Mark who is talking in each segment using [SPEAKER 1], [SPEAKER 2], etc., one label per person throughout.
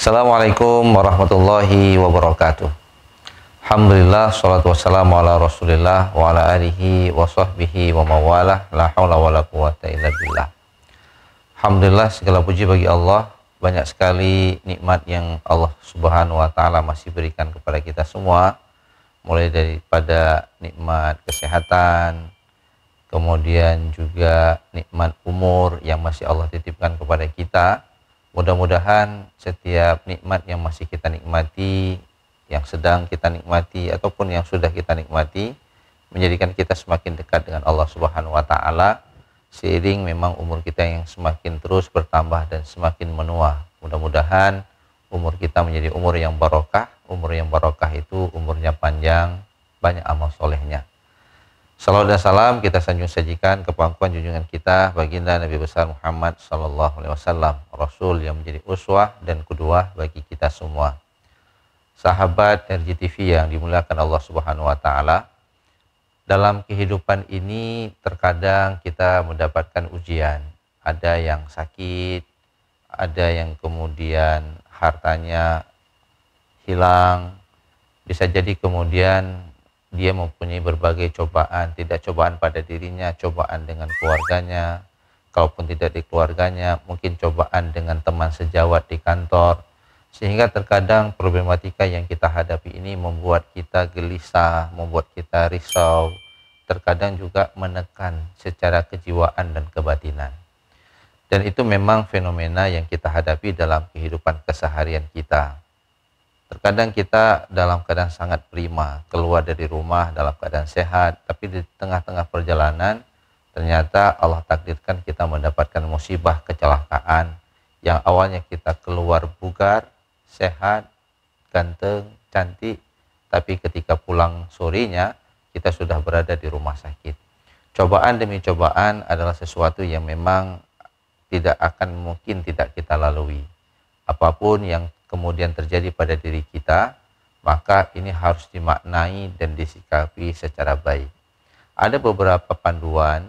[SPEAKER 1] Assalamualaikum warahmatullahi wabarakatuh. Alhamdulillah, salatu wassalamu ala rasulillah wa ala alihi wa sahbihi wa mawalah, la hawla wa la quwata illa billah. Alhamdulillah, segala puji bagi Allah. Banyak sekali nikmat yang Allah subhanahu wa ta'ala masih berikan kepada kita semua, mulai daripada nikmat kesehatan, kemudian juga nikmat umur yang masih Allah titipkan kepada kita. Mudah-mudahan setiap nikmat yang masih kita nikmati, yang sedang kita nikmati, ataupun yang sudah kita nikmati, menjadikan kita semakin dekat dengan Allah Subhanahu wa Ta'ala, seiring memang umur kita yang semakin terus bertambah dan semakin menua. Mudah-mudahan umur kita menjadi umur yang barokah. Umur yang barokah itu umurnya panjang, banyak amal solehnya. Salawat dan salam kita sanjung sajikan ke pangkuan junjungan kita baginda Nabi besar Muhammad sallallahu alaihi wasallam, Rasul yang menjadi uswah dan qudwah bagi kita semua. Sahabat RJTV yang dimuliakan Allah Subhanahu wa taala, dalam kehidupan ini terkadang kita mendapatkan ujian. Ada yang sakit, ada yang kemudian hartanya hilang, bisa jadi kemudian dia mempunyai berbagai cobaan, tidak cobaan pada dirinya, cobaan dengan keluarganya, kalaupun tidak di keluarganya, mungkin cobaan dengan teman sejawat di kantor, sehingga terkadang problematika yang kita hadapi ini membuat kita gelisah, membuat kita risau, terkadang juga menekan secara kejiwaan dan kebatinan. Dan itu memang fenomena yang kita hadapi dalam kehidupan keseharian kita. Terkadang kita dalam keadaan sangat prima, keluar dari rumah dalam keadaan sehat, tapi di tengah-tengah perjalanan ternyata Allah takdirkan kita mendapatkan musibah kecelakaan yang awalnya kita keluar bugar, sehat, ganteng, cantik, tapi ketika pulang sorenya kita sudah berada di rumah sakit. Cobaan demi cobaan adalah sesuatu yang memang tidak akan mungkin tidak kita lalui. Apapun yang kemudian terjadi pada diri kita, maka ini harus dimaknai dan disikapi secara baik. Ada beberapa panduan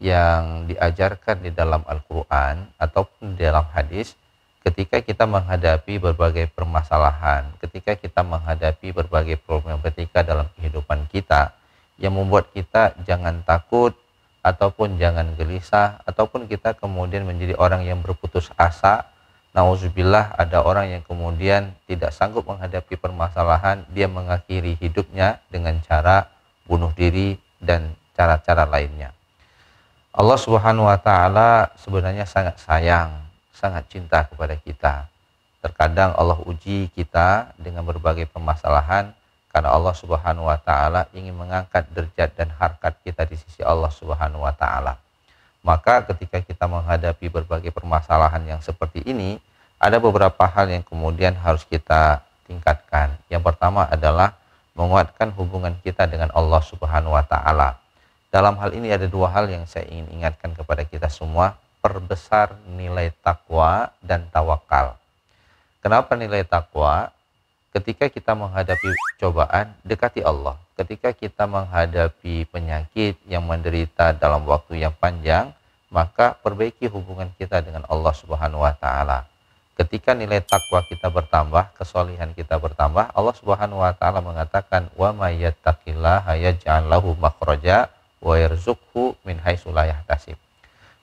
[SPEAKER 1] yang diajarkan di dalam Al-Quran ataupun di dalam hadis ketika kita menghadapi berbagai permasalahan, ketika kita menghadapi berbagai problematika dalam kehidupan kita, yang membuat kita jangan takut ataupun jangan gelisah, ataupun kita kemudian menjadi orang yang berputus asa. Nauzubillah, ada orang yang kemudian tidak sanggup menghadapi permasalahan, dia mengakhiri hidupnya dengan cara bunuh diri dan cara-cara lainnya. Allah Subhanahu wa taala sebenarnya sangat sayang, sangat cinta kepada kita. Terkadang Allah uji kita dengan berbagai permasalahan karena Allah Subhanahu wa taala ingin mengangkat derajat dan harkat kita di sisi Allah Subhanahu wa taala. Maka ketika kita menghadapi berbagai permasalahan yang seperti ini, ada beberapa hal yang kemudian harus kita tingkatkan. Yang pertama adalah menguatkan hubungan kita dengan Allah Subhanahu wa taala. Dalam hal ini ada dua hal yang saya ingin ingatkan kepada kita semua. Perbesar nilai takwa dan tawakal. Kenapa nilai takwa? Ketika kita menghadapi cobaan, dekati Allah. Ketika kita menghadapi penyakit yang menderita dalam waktu yang panjang, maka perbaiki hubungan kita dengan Allah Subhanahu wa taala. Ketika nilai takwa kita bertambah, kesolihan kita bertambah, Allah Subhanahu wa taala mengatakan, "Wa may yattaqillaha yaj'al lahu makhraja wa yarzuqhu min haitsu la yahtasib."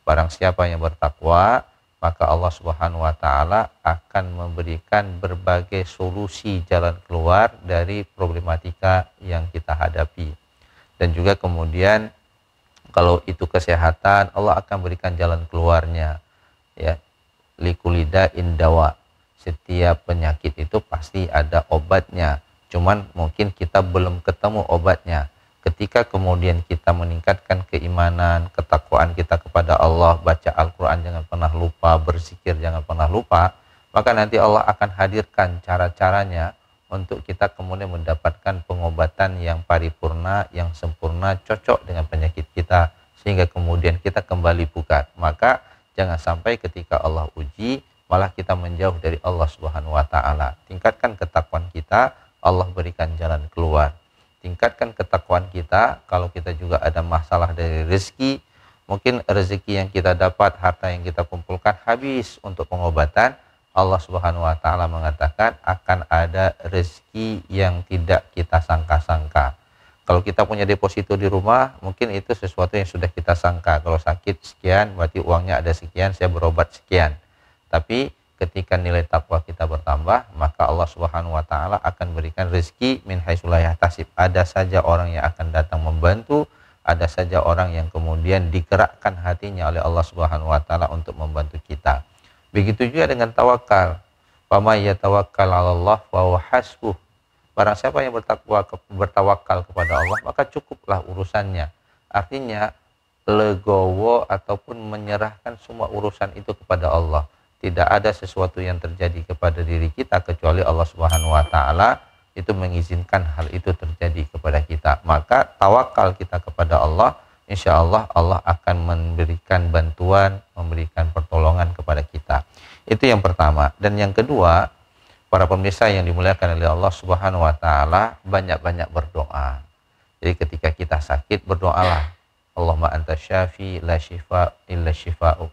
[SPEAKER 1] Barang siapa yang bertakwa, maka Allah Subhanahu wa taala akan memberikan berbagai solusi jalan keluar dari problematika yang kita hadapi. Dan juga kemudian kalau itu kesehatan, Allah akan berikan jalan keluarnya. Ya, likulida indawa. Setiap penyakit itu pasti ada obatnya. Cuman mungkin kita belum ketemu obatnya. Ketika kemudian kita meningkatkan keimanan, ketakwaan kita kepada Allah, baca Al-Quran jangan pernah lupa, berzikir jangan pernah lupa, maka nanti Allah akan hadirkan cara-caranya untuk kita kemudian mendapatkan pengobatan yang paripurna, yang sempurna, cocok dengan penyakit kita, sehingga kemudian kita kembali bugar. Maka jangan sampai ketika Allah uji, malah kita menjauh dari Allah Subhanahu wa taala. Tingkatkan ketakwaan kita, Allah berikan jalan keluar. Tingkatkan ketakwaan kita, kalau kita juga ada masalah dari rezeki, mungkin rezeki yang kita dapat, harta yang kita kumpulkan habis untuk pengobatan, Allah Subhanahu wa taala mengatakan akan ada rezeki yang tidak kita sangka-sangka. Kalau kita punya deposito di rumah, mungkin itu sesuatu yang sudah kita sangka. Kalau sakit sekian, berarti uangnya ada sekian, saya berobat sekian. Tapi ketika nilai takwa kita bertambah, maka Allah Subhanahu wa taala akan berikan rezeki min haitsu la yahtasib. Ada saja orang yang akan datang membantu, ada saja orang yang kemudian digerakkan hatinya oleh Allah Subhanahu wa taala untuk membantu kita. Begitu juga dengan tawakal. Wa may yatawakkal 'alallah fa huwa hasbuh. Barang siapa yang bertawakal kepada Allah, maka cukuplah urusannya. Artinya legowo ataupun menyerahkan semua urusan itu kepada Allah. Tidak ada sesuatu yang terjadi kepada diri kita kecuali Allah Subhanahu wa taala itu mengizinkan hal itu terjadi kepada kita. Maka tawakal kita kepada Allah, insya Allah Allah akan memberikan bantuan, memberikan pertolongan kepada kita. Itu yang pertama. Dan yang kedua, para pemirsa yang dimuliakan oleh Allah Subhanahu wa taala, banyak-banyak berdoa. Jadi ketika kita sakit, berdoalah. Allahumma anta syafi la syifa illa syifa'u.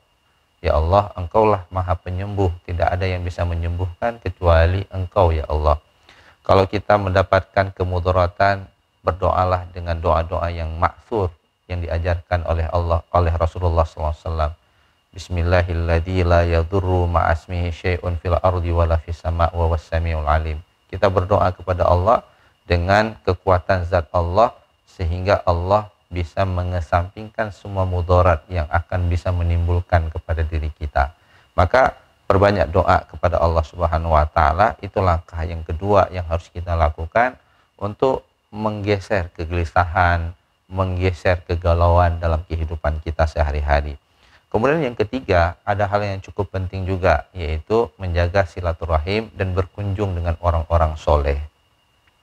[SPEAKER 1] Ya Allah, Engkaulah Maha Penyembuh, tidak ada yang bisa menyembuhkan kecuali Engkau ya Allah. Kalau kita mendapatkan kemudaratan, berdoalah dengan doa-doa yang ma'thur yang diajarkan oleh Allah, oleh Rasulullah SAW. Bismillahilladzi la yadurru ma'asmihi syai'un fil ardi wala fis sama' wa wassami'ul alim. Kita berdoa kepada Allah dengan kekuatan zat Allah sehingga Allah bisa mengesampingkan semua mudarat yang akan bisa menimbulkan kepada diri kita. Maka perbanyak doa kepada Allah Subhanahu wa taala, itu langkah yang kedua yang harus kita lakukan untuk menggeser kegelisahan, menggeser kegalauan dalam kehidupan kita sehari-hari. Kemudian yang ketiga, ada hal yang cukup penting juga, yaitu menjaga silaturahim dan berkunjung dengan orang-orang soleh.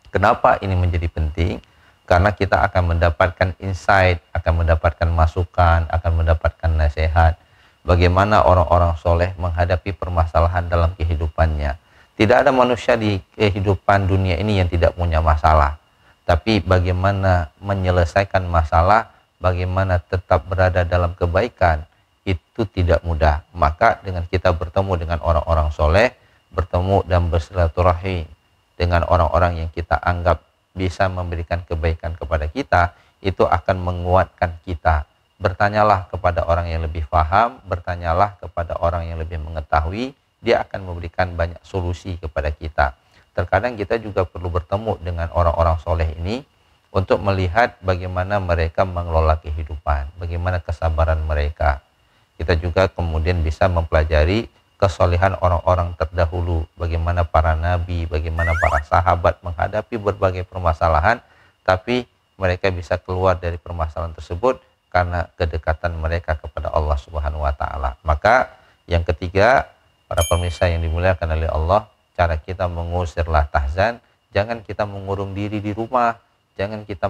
[SPEAKER 1] Kenapa ini menjadi penting? Karena kita akan mendapatkan insight, akan mendapatkan masukan, akan mendapatkan nasihat. Bagaimana orang-orang soleh menghadapi permasalahan dalam kehidupannya. Tidak ada manusia di kehidupan dunia ini yang tidak punya masalah. Tapi bagaimana menyelesaikan masalah, bagaimana tetap berada dalam kebaikan, itu tidak mudah. Maka dengan kita bertemu dengan orang-orang soleh, bertemu dan bersilaturahmi dengan orang-orang yang kita anggap bisa memberikan kebaikan kepada kita, itu akan menguatkan kita. Bertanyalah kepada orang yang lebih paham, bertanyalah kepada orang yang lebih mengetahui, dia akan memberikan banyak solusi kepada kita. Terkadang kita juga perlu bertemu dengan orang-orang soleh ini untuk melihat bagaimana mereka mengelola kehidupan, bagaimana kesabaran mereka. Kita juga kemudian bisa mempelajari kesolehan orang-orang terdahulu, bagaimana para nabi, bagaimana para sahabat menghadapi berbagai permasalahan, tapi mereka bisa keluar dari permasalahan tersebut karena kedekatan mereka kepada Allah Subhanahu wa taala. Maka yang ketiga, para pemirsa yang dimuliakan oleh Allah, cara kita mengusirlah tahzan, jangan kita mengurung diri di rumah, jangan kita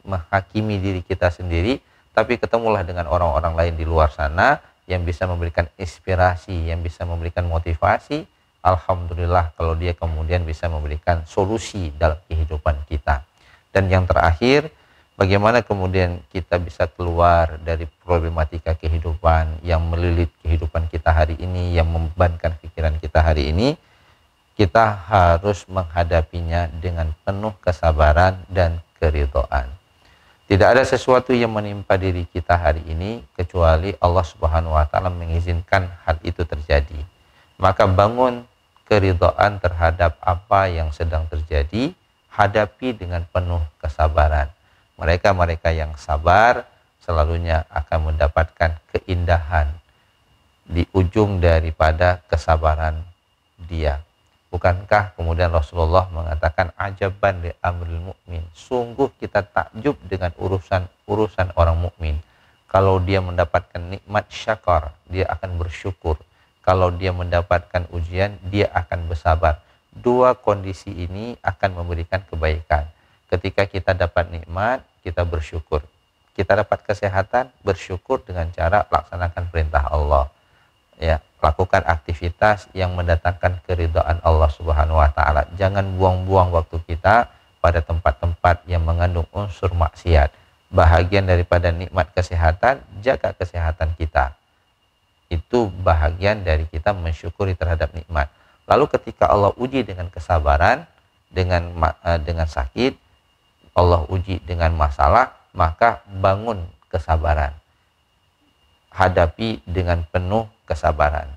[SPEAKER 1] menghakimi diri kita sendiri, tapi ketemulah dengan orang-orang lain di luar sana yang bisa memberikan inspirasi, yang bisa memberikan motivasi. Alhamdulillah kalau dia kemudian bisa memberikan solusi dalam kehidupan kita. Dan yang terakhir, bagaimana kemudian kita bisa keluar dari problematika kehidupan yang melilit kehidupan kita hari ini, yang membebankan pikiran kita hari ini. Kita harus menghadapinya dengan penuh kesabaran dan keridhaan. Tidak ada sesuatu yang menimpa diri kita hari ini kecuali Allah Subhanahu wa taala mengizinkan hal itu terjadi. Maka bangun keridhaan terhadap apa yang sedang terjadi, hadapi dengan penuh kesabaran. Mereka-mereka yang sabar selalunya akan mendapatkan keindahan di ujung daripada kesabaran dia. Bukankah kemudian Rasulullah mengatakan ajaban li amril mukmin, sungguh kita takjub dengan urusan orang mukmin. Kalau dia mendapatkan nikmat syakar, dia akan bersyukur. Kalau dia mendapatkan ujian, dia akan bersabar. Dua kondisi ini akan memberikan kebaikan. Ketika kita dapat nikmat, kita bersyukur. Kita dapat kesehatan, bersyukur dengan cara laksanakan perintah Allah. Ya, lakukan aktivitas yang mendatangkan keridhaan Allah Subhanahu wa taala. Jangan buang-buang waktu kita pada tempat-tempat yang mengandung unsur maksiat. Bahagian daripada nikmat kesehatan, jaga kesehatan kita. Itu bahagian dari kita mensyukuri terhadap nikmat. Lalu ketika Allah uji dengan kesabaran, dengan sakit, Allah uji dengan masalah, maka bangun kesabaran. Hadapi dengan penuh kesabaran.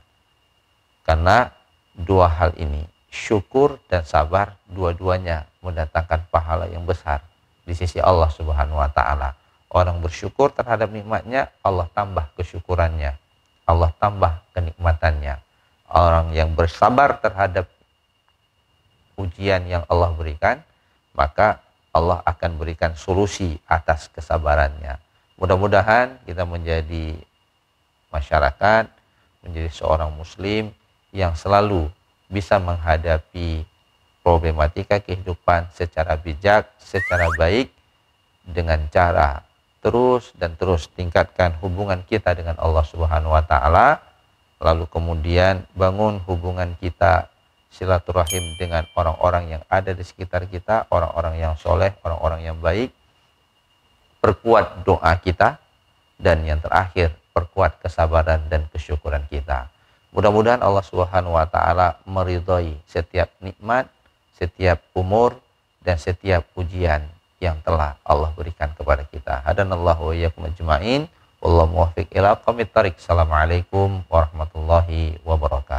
[SPEAKER 1] Karena dua hal ini, syukur dan sabar, dua-duanya mendatangkan pahala yang besar di sisi Allah Subhanahu wa taala. Orang bersyukur terhadap nikmatnya, Allah tambah kesyukurannya. Allah tambah kenikmatannya. Orang yang bersabar terhadap ujian yang Allah berikan, maka Allah akan berikan solusi atas kesabarannya. Mudah-mudahan kita menjadi masyarakat, menjadi seorang muslim yang selalu bisa menghadapi problematika kehidupan secara bijak, secara baik, dengan cara terus dan terus tingkatkan hubungan kita dengan Allah Subhanahu wa taala, lalu kemudian bangun hubungan kita silaturahim dengan orang-orang yang ada di sekitar kita, orang-orang yang soleh, orang-orang yang baik. Perkuat doa kita, dan yang terakhir, perkuat kesabaran dan kesyukuran kita. Mudah-mudahan Allah Subhanahu wa taala meridhai setiap nikmat, setiap umur, dan setiap ujian yang telah Allah berikan kepada kita. Hadanallahu wa iyyakum ajma'in. Wallahu muwaffiq ila aqwamit thariq. Assalamualaikum warahmatullahi wabarakatuh.